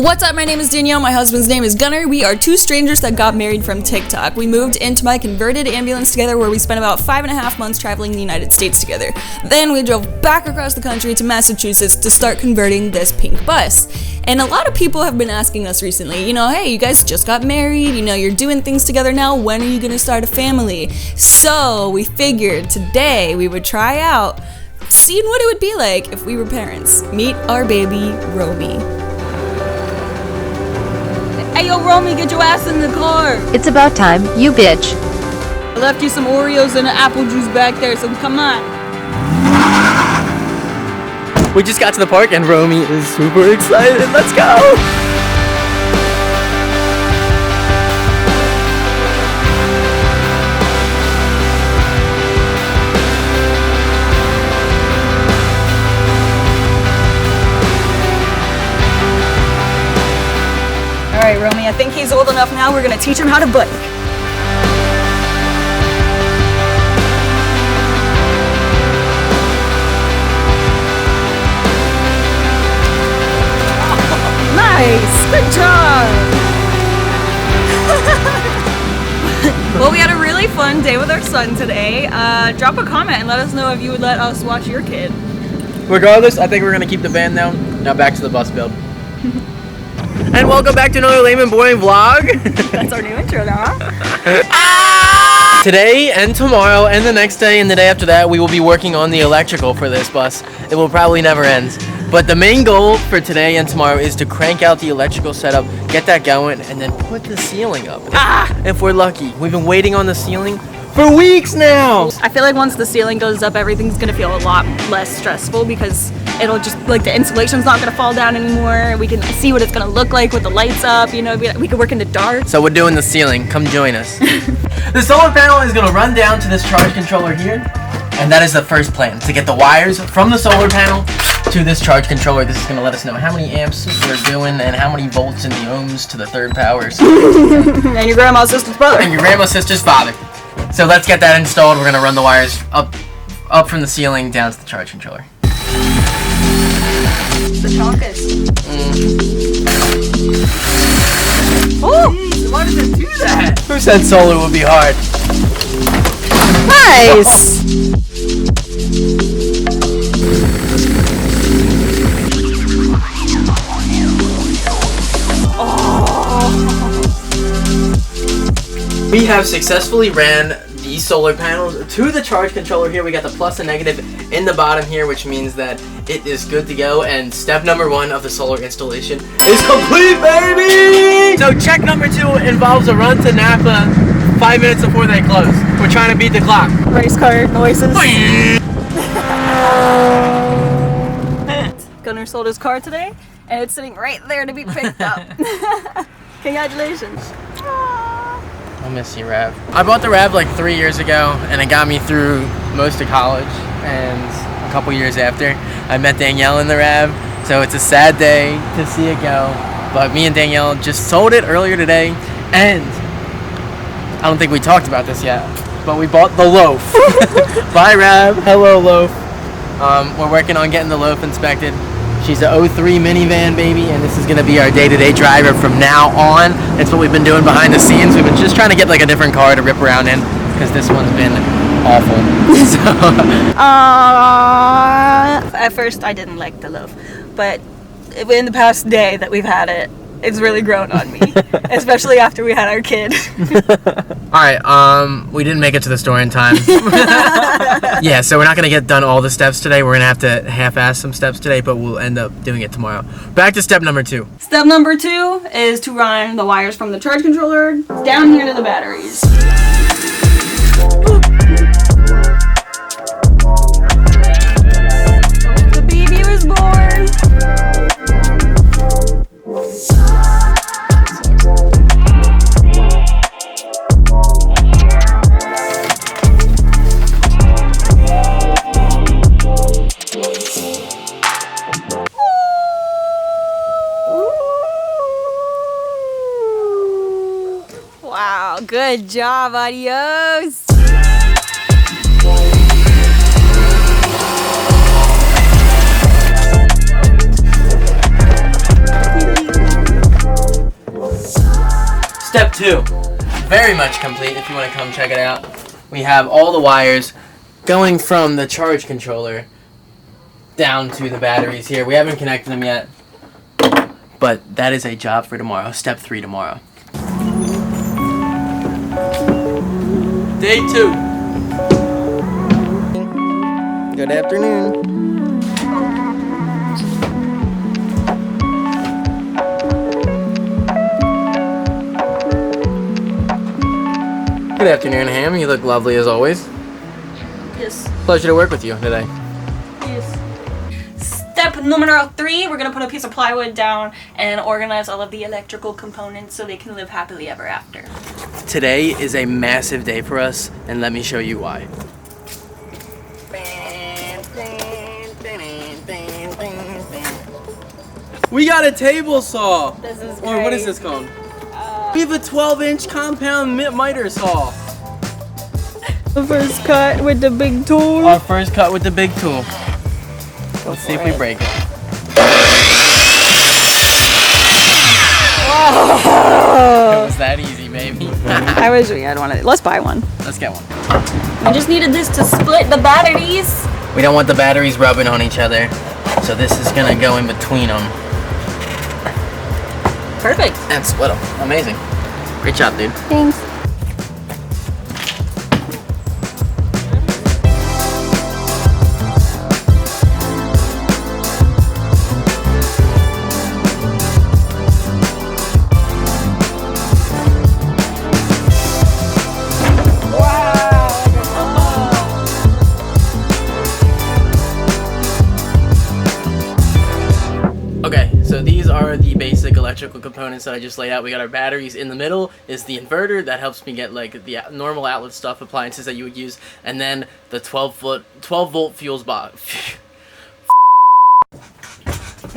What's up? My name is Danielle. My husband's name is Gunnar. We are two strangers that got married from TikTok. We moved into my converted ambulance together where we spent about 5.5 months traveling the United States together. Then we drove back across the country to Massachusetts to start converting this pink bus. And a lot of people have been asking us recently, hey, you guys just got married, you're doing things together now, when are you gonna start a family? So we figured today we would try out seeing what it would be like if we were parents. Meet our baby, Romy. Hey, yo, Romy, get your ass in the car. It's about time, you bitch. I left you some Oreos and an apple juice back there, so come on. We just got to the park and Romy is super excited. Let's go! Alright, Romy, I think he's old enough now. We're gonna teach him how to bike. Nice! Good job! Well, we had a really fun day with our son today. Drop a comment and let us know if you would let us watch your kid. Regardless, I think we're gonna keep the van down. Now back to the bus build. And welcome back to another lame and boring vlog. That's our new intro now. Today and tomorrow and the next day and the day after that, we will be working on the electrical for this bus. It will probably never end. But the main goal for today and tomorrow is to crank out the electrical setup, get that going, and then put the ceiling up. If we're lucky. We've been waiting on the ceiling for weeks now. I feel like once the ceiling goes up, everything's gonna feel a lot less stressful because it'll just, the insulation's not gonna fall down anymore. We can see what it's gonna look like with the lights up, we can work in the dark. So we're doing the ceiling, come join us. The solar panel is gonna run down to this charge controller here, and that is the first plan, to get the wires from the solar panel to this charge controller. This is gonna let us know how many amps we're doing and how many volts in the ohms to the third power. And your grandma's sister's brother. And your grandma's sister's father. So let's get that installed. We're gonna run the wires up from the ceiling down to the charge controller. The chonkus. Oh, why does it do that? Who said solar would be hard? Nice. We have successfully ran these solar panels to the charge controller here. We got the plus and negative in the bottom here, which means that it is good to go. And step number 1 of the solar installation is complete, baby! So check number 2 involves a run to Napa 5 minutes before they close. We're trying to beat the clock. Race car noises. Gunnar sold his car today, and it's sitting right there to be picked up. Congratulations. I'll miss you, Rav. I bought the Rav like 3 years ago, and it got me through most of college, and a couple years after, I met Danielle in the Rav, so it's a sad day to see it go, but me and Danielle just sold it earlier today, and I don't think we talked about this yet, but we bought the loaf. Bye, Rav. Hello, loaf. We're working on getting the loaf inspected. She's a 03 minivan, baby, and this is going to be our day-to-day driver from now on. It's what we've been doing behind the scenes. We've been just trying to get like a different car to rip around in because this one's been awful. At first, I didn't like the loaf, but in the past day that we've had it, it's really grown on me, especially after we had our kid. Alright, we didn't make it to the store in time. Yeah, so we're not going to get done all the steps today. We're going to have to half-ass some steps today, but we'll end up doing it tomorrow. Back to step number 2. Step number 2 is to run the wires from the charge controller down here to the batteries. The baby was born. Wow, good job, adios. 2. Very much complete if you want to come check it out. We have all the wires going from the charge controller down to the batteries here. We haven't connected them yet, but that is a job for tomorrow. Step 3 tomorrow. Day 2. Good afternoon. Good afternoon, Ham. You look lovely as always. Yes. Pleasure to work with you today. Yes. Step numero 3, we're gonna put a piece of plywood down and organize all of the electrical components so they can live happily ever after. Today is a massive day for us, and let me show you why. We got a table saw! This is Or what is great. this called? We have a 12-inch compound miter saw. The first cut with the big tool. Our first cut with the big tool. Let's see if we break it. It was that easy, baby. I wish we had one of these. Let's buy one. Let's get one. We just needed this to split the batteries. We don't want the batteries rubbing on each other, so this is gonna go in between them Perfect. and split them. Amazing. Great job, dude. Thanks. Okay, so these are the basic electrical components that I just laid out. We got our batteries. In the middle is the inverter that helps me get like the normal outlet stuff, appliances that you would use, and then the 12 volt fuels box.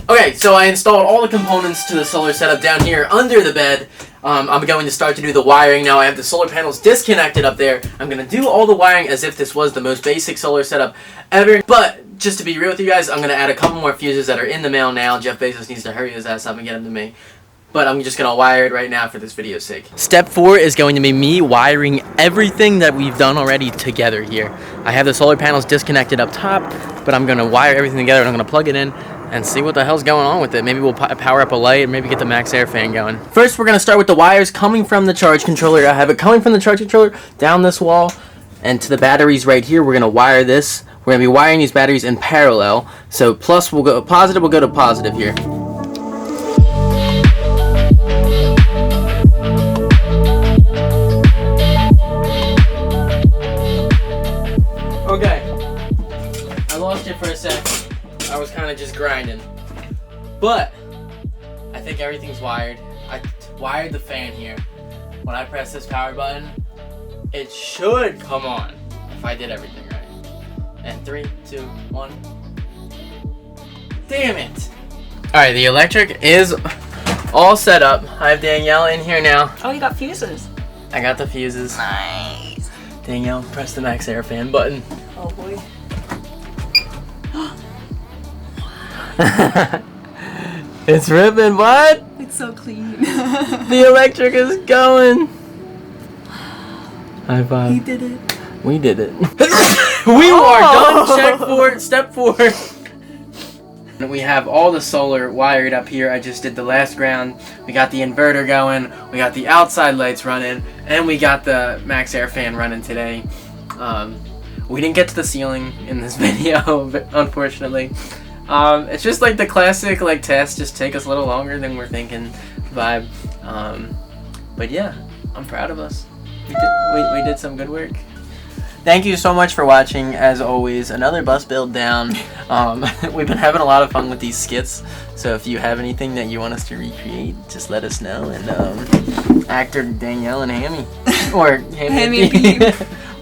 Okay, so I installed all the components to the solar setup down here under the bed. I'm going to start to do the wiring now. I have the solar panels disconnected up there. I'm going to do all the wiring as if this was the most basic solar setup ever. But just to be real with you guys, I'm going to add a couple more fuses that are in the mail now. Jeff Bezos needs to hurry his ass up and get them to me. But I'm just going to wire it right now for this video's sake. Step 4 is going to be me wiring everything that we've done already together here. I have the solar panels disconnected up top, but I'm going to wire everything together and I'm going to plug it in and see what the hell's going on with it. Maybe we'll power up a light and maybe get the max air fan going. First, we're going to start with the wires coming from the charge controller. I have it coming from the charge controller down this wall and to the batteries right here. We're going to wire this. We're going to be wiring these batteries in parallel. So plus will go positive, will go to positive here. Okay, I lost it for a sec. I was kind of just grinding, but I think everything's wired. I wired the fan here. When I press this power button, it should come on if I did everything right. And 3, 2, 1. Damn it! Alright, the electric is all set up. I have Danielle in here now. Oh, you got fuses. I got the fuses. Nice. Danielle, press the max air fan button. Oh boy. It's ripping, what? It's so clean. The electric is going. High five. He did it. We did it. We are done. Check 4. Step 4. We have all the solar wired up here. I just did the last ground. We got the inverter going. We got the outside lights running. And we got the max air fan running today. We didn't get to the ceiling in this video, unfortunately. It's just like the classic like tests just take us a little longer than we're thinking vibe. But yeah, I'm proud of us. We did some good work. Thank you so much for watching. As always, another bus build down. We've been having a lot of fun with these skits, so if you have anything that you want us to recreate, just let us know. And actor Danielle and Hammy, or Hammy Hammy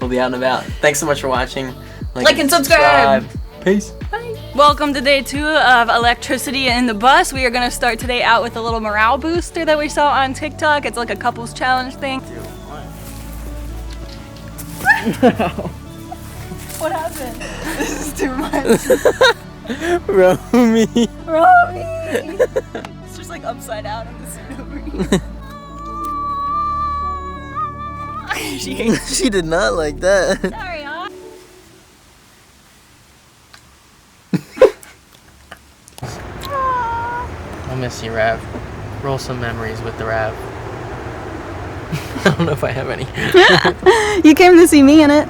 will be out and about. Thanks so much for watching. Like and subscribe. Peace. Bye. Welcome to day 2 of electricity in the bus. We are going to start today out with a little morale booster that we saw on TikTok. It's like a couples challenge thing. What happened? This is too much. Romy. Romy. It's just like upside down in the suit over here. She did not like that. Sorry, I'll miss you, Rav. Roll some memories with the Rav. I don't know if I have any. You came to see me in it.